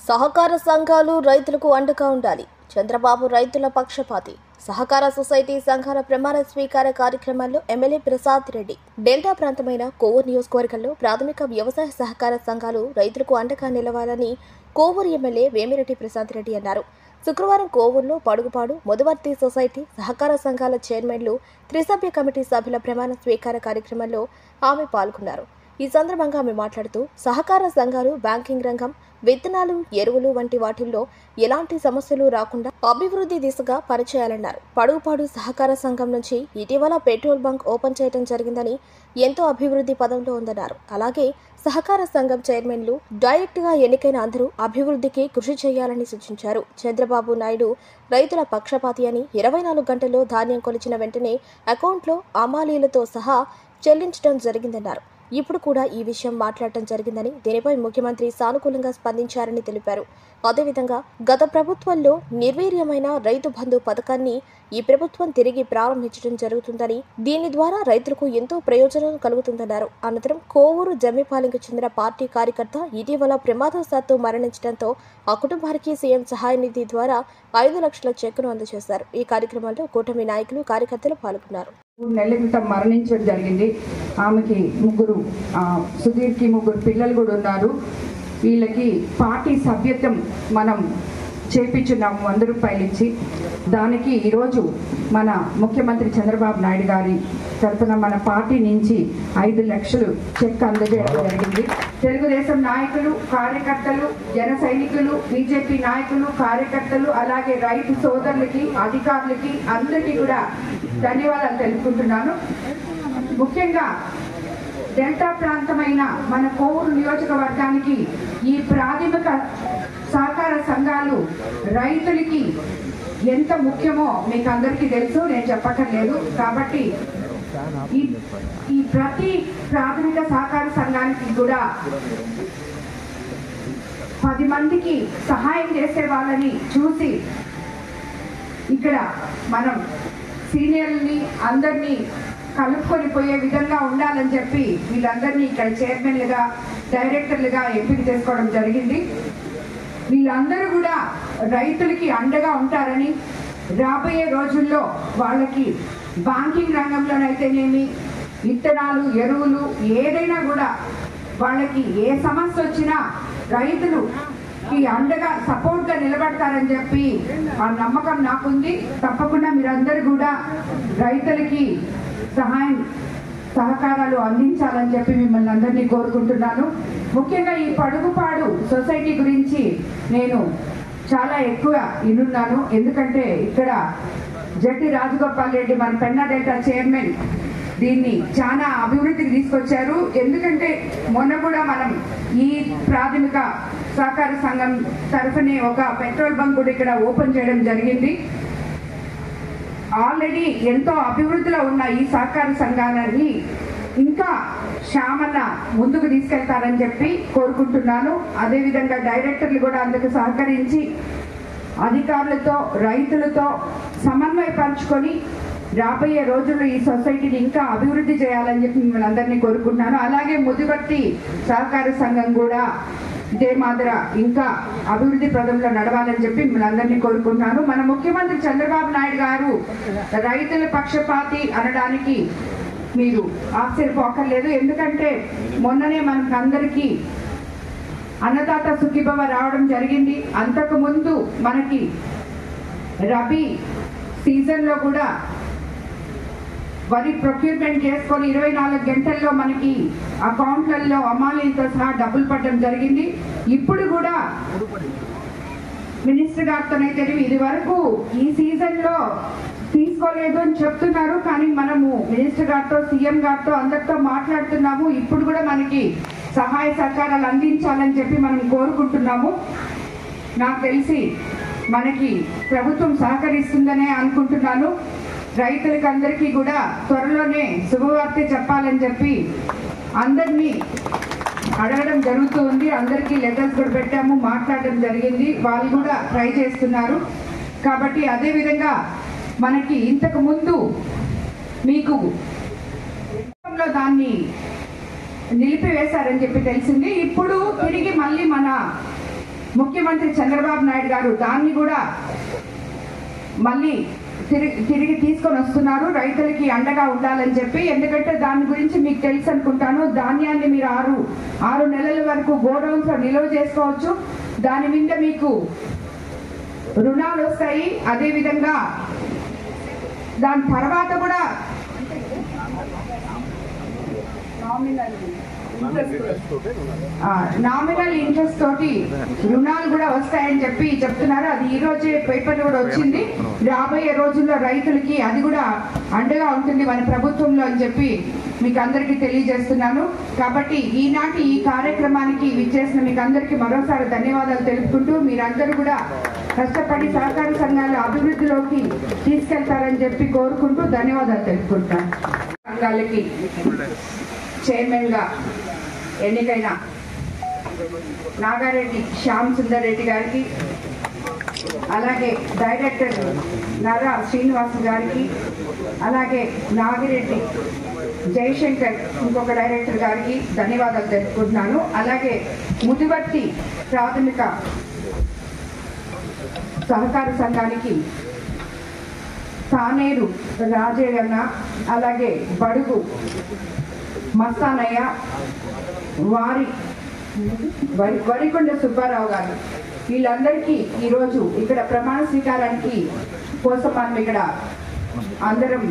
సహకార సంఘాలు రైతులకు అండగా ఉండాలి. చంద్రబాబు రైతుల పక్షపాతి. సహకార సొసైటీ సంఘాల ప్రమాణ స్వీకార కార్యక్రమాల్లో ఎమ్మెల్యే ప్రసాద్ రెడ్డి. డెల్టా ప్రాంతమైన కోవూరు నియోజకవర్గంలో ప్రాథమిక వ్యవసాయ సహకార సంఘాలు రైతులకు అండగా నిలవాలని కోవూరు ఎమ్మెల్యే వేమిరెడ్డి ప్రసాద్ రెడ్డి అన్నారు. శుక్రవారం కోవూరులో పడుగుపాడు మొదవర్తి సొసైటీ సహకార సంఘాల చైర్మన్లు త్రిసభ్య కమిటీ సభ్యుల ప్రమాణ స్వీకార కార్యక్రమంలో ఆమె పాల్గొన్నారు. ఈ సందర్భంగా ఆమె మాట్లాడుతూ సహకార సంఘాలు బ్యాంకింగ్ రంగం, విత్తనాలు, ఎరువులు వంటి వాటిల్లో ఎలాంటి సమస్యలు రాకుండా అభివృద్ధి దిశగా పనిచేయాలన్నారు. పడుగుపాడు సహకార సంఘం నుంచి ఇటీవల పెట్రోల్ బంక్ ఓపెన్ చేయడం జరిగిందని, ఎంతో అభివృద్ధి పదంలో ఉందన్నారు. అలాగే సహకార సంఘం చైర్మన్లు డైరెక్ట్ గా ఎన్నికైన అందరూ అభివృద్ధికి కృషి చేయాలని సూచించారు. చంద్రబాబు నాయుడు రైతుల పక్షపాతి అని 24 గంటల్లో ధాన్యం కొలిచిన వెంటనే అకౌంట్లో అమాలీలతో సహా చెల్లించడం జరిగిందన్నారు. ఇప్పుడు కూడా ఈ విషయం మాట్లాడటం జరిగిందని, దీనిపై ముఖ్యమంత్రి సానుకూలంగా స్పందించారని తెలిపారు. అదేవిధంగా గత ప్రభుత్వంలో నిర్వీర్యమైన రైతు బంధు పథకాన్ని ఈ ప్రభుత్వం తిరిగి ప్రారంభించడం జరుగుతుందని, దీని ద్వారా రైతులకు ఎంతో ప్రయోజనం కలుగుతుందన్నారు. అనంతరం కోవూరు జమ్మిపాలెంకు చెందిన పార్టీ కార్యకర్త ఇటీవల ప్రమాదవశాత్తు మరణించడంతో ఆ కుటుంబానికి సీఎం సహాయ నిధి ద్వారా 5 లక్షల చెక్కును అందజేశారు. ఈ కార్యక్రమంలో కూటమి నాయకులు, కార్యకర్తలు పాల్గొన్నారు. 3 నెలల క్రితం మరణించడం జరిగింది. ఆమెకి సుధీర్కి 3 పిల్లలు కూడా ఉన్నారు. వీళ్ళకి పార్టీ సభ్యత్వం మనం చేపించున్నాము 100 రూపాయలు ఇచ్చి. దానికి ఈరోజు మన ముఖ్యమంత్రి చంద్రబాబు నాయుడు గారి తరఫున మన పార్టీ నుంచి 5 లక్షలు చెక్ అందజేయడం జరిగింది. తెలుగుదేశం నాయకులు, కార్యకర్తలు, జన సైనికులు, బీజేపీ నాయకులు, కార్యకర్తలు, అలాగే రైతు సోదరులకి, అధికారులకి అందరికీ కూడా ధన్యవాదాలు తెలుపుకుంటున్నాను. ముఖ్యంగా డెల్టా ప్రాంతమైన మన కోవూరు నియోజకవర్గానికి ఈ ప్రాథమిక సహకార సంఘాలు రైతులకి ఎంత ముఖ్యమో మీకు అందరికీ తెలుసు, నేను చెప్పక్కర్లేదు. కాబట్టి ఈ ప్రతి ప్రాథమిక సహకార సంఘానికి కూడా 10 మందికి సహాయం చేసే వాళ్ళని చూసి ఇక్కడ మనం సీనియర్ని అందరినీ కలుపుకొని పోయే విధంగా ఉండాలని చెప్పి వీళ్ళందరినీ ఇక్కడ చైర్మన్లుగా, డైరెక్టర్లుగా ఎంపిక చేసుకోవడం జరిగింది. వీళ్ళందరూ కూడా రైతులకి అండగా ఉంటారని, రాబోయే రోజుల్లో వాళ్ళకి బ్యాంకింగ్ రంగంలోనైతేనేమి, విత్తనాలు, ఎరువులు ఏదైనా కూడా వాళ్ళకి ఏ సమస్య వచ్చినా రైతులు అండగా సపోర్ట్గా నిలబడతారని చెప్పి ఆ నమ్మకం నాకుంది. తప్పకుండా మీరందరూ కూడా రైతులకి సహకారాలు అందించాలని చెప్పి మిమ్మల్ని అందరినీ కోరుకుంటున్నాను. ముఖ్యంగా ఈ పడుగుపాడు సొసైటీ గురించి నేను చాలా ఎక్కువ వినున్నాను. ఎందుకంటే ఇక్కడ జట్టి రాజగోపాల్ రెడ్డి మన పెన్నా డెల్టా చైర్మన్ దీన్ని చాలా అభివృద్ధికి తీసుకొచ్చారు. ఎందుకంటే మొన్న కూడా మనం ఈ ప్రాథమిక సహకార సంఘం తరఫునే ఒక పెట్రోల్ బంక్ కూడా ఇక్కడ ఓపెన్ చేయడం జరిగింది. ఆల్రెడీ ఎంతో అభివృద్ధిలో ఉన్న ఈ సహకార సంఘాన్ని ఇంకా శ్యామన్న ముందుకు తీసుకెళ్తారని చెప్పి కోరుకుంటున్నాను. అదేవిధంగా డైరెక్టర్లు కూడా అందుకు సహకరించి అధికారులతో, రైతులతో సమన్వయపరుచుకొని రాబోయే రోజుల్లో ఈ సొసైటీని ఇంకా అభివృద్ధి చేయాలని చెప్పి మిమ్మల్ని అందరినీ కోరుకుంటున్నాను. అలాగే ముదివర్తి సహకార సంఘం కూడా ఇదే మాదిర ఇంకా అభివృద్ధి పదంలో నడవాలని చెప్పి మిమ్మల్ని అందరినీ కోరుకుంటున్నాను. మన ముఖ్యమంత్రి చంద్రబాబు నాయుడు గారు రైతుల పక్షపాతి అనడానికి మీరు ఆశ్చర్యపోకర్లేదు. ఎందుకంటే మొన్ననే మనకు అందరికీ అన్నదాత సుఖీభవ రావడం జరిగింది. అంతకు ముందు మనకి రబీ సీజన్లో కూడా వరి ప్రొక్యూర్మెంట్ చేసుకొని 24 గంటల్లో మనకి అకౌంట్లలో అమాలీలతో సహా డబ్బులు పడడం జరిగింది. ఇప్పుడు కూడా మినిస్టర్ గారితోనైతే ఇది వరకు ఈ సీజన్లో తీసుకోలేదు అని చెప్తున్నారు. కానీ మనము మినిస్టర్ గారితో, సీఎం గారితో అందరితో మాట్లాడుతున్నాము. ఇప్పుడు కూడా మనకి సహాయ సహకారాలు అందించాలని చెప్పి మనం కోరుకుంటున్నాము. నాకు తెలిసి మనకి ప్రభుత్వం సహకరిస్తుందనే అనుకుంటున్నాను. రైతులకు అందరికీ కూడా త్వరలోనే శుభవార్త చెప్పాలని చెప్పి అందరినీ అడగడం జరుగుతూ ఉంది. అందరికీ లెటర్స్ కూడా పెట్టాము, మాట్లాడడం జరిగింది. వాళ్ళు కూడా ట్రై చేస్తున్నారు. కాబట్టి అదేవిధంగా మనకి ఇంతకు ముందు మీకు దాన్ని నిలిపివేశారని చెప్పి తెలిసింది. ఇప్పుడు తిరిగి మళ్ళీ మన ముఖ్యమంత్రి చంద్రబాబు నాయుడు గారు దాన్ని కూడా మళ్ళీ తిరిగి తీసుకొని వస్తున్నారు రైతులకి అండగా ఉండాలని చెప్పి. ఎందుకంటే దాని గురించి మీకు తెలుసు అనుకుంటాను. ధాన్యాన్ని మీరు ఆరు నెలల వరకు గోడౌన్స్ లో నిల్వ చేసుకోవచ్చు. దాని మీద మీకు రుణాలు వస్తాయి. అదేవిధంగా దాని తర్వాత కూడా నామినల్ ఇంట్రెస్ట్ తోటి రుణాలు కూడా వస్తాయని చెప్పి చెప్తున్నారు. అది ఈ రోజే పేపర్ కూడా వచ్చింది. రాబోయే రోజుల్లో రైతులకి అది కూడా అండగా ఉంటుంది మన ప్రభుత్వంలో అని చెప్పి మీకు అందరికీ తెలియజేస్తున్నాను. కాబట్టి ఈనాటి ఈ కార్యక్రమానికి విచ్చేసిన మీకు అందరికీ మరోసారి ధన్యవాదాలు తెలుపుకుంటూ మీరందరూ కూడా కష్టపడి సహకార సంఘాల అభివృద్ధిలోకి తీసుకెళ్తారని చెప్పి కోరుకుంటూ ధన్యవాదాలు తెలుపుకుంటాను. సంఘాలకి చైర్మన్ గా ఎన్నికైన నాగారెడ్డి శ్యామ్ సుందర్ రెడ్డి గారికి, అలాగే డైరెక్టర్ నారా శ్రీనివాస్ గారికి, అలాగే నాగిరెడ్డి జయశంకర్ ఇంకొక డైరెక్టర్ గారికి ధన్యవాదాలు తెలుపుకుంటున్నాను. అలాగే ముదివర్తి ప్రాథమిక సహకార సంఘానికి తానేరు రాజయ్యన్న, అలాగే బడుగు మస్తానయ్య, వరికొండ సుబ్బారావు గారు, వీళ్ళందరికీ ఈరోజు ఇక్కడ ప్రమాణ స్వీకారానికి కోసం మనం ఇక్కడ అందరం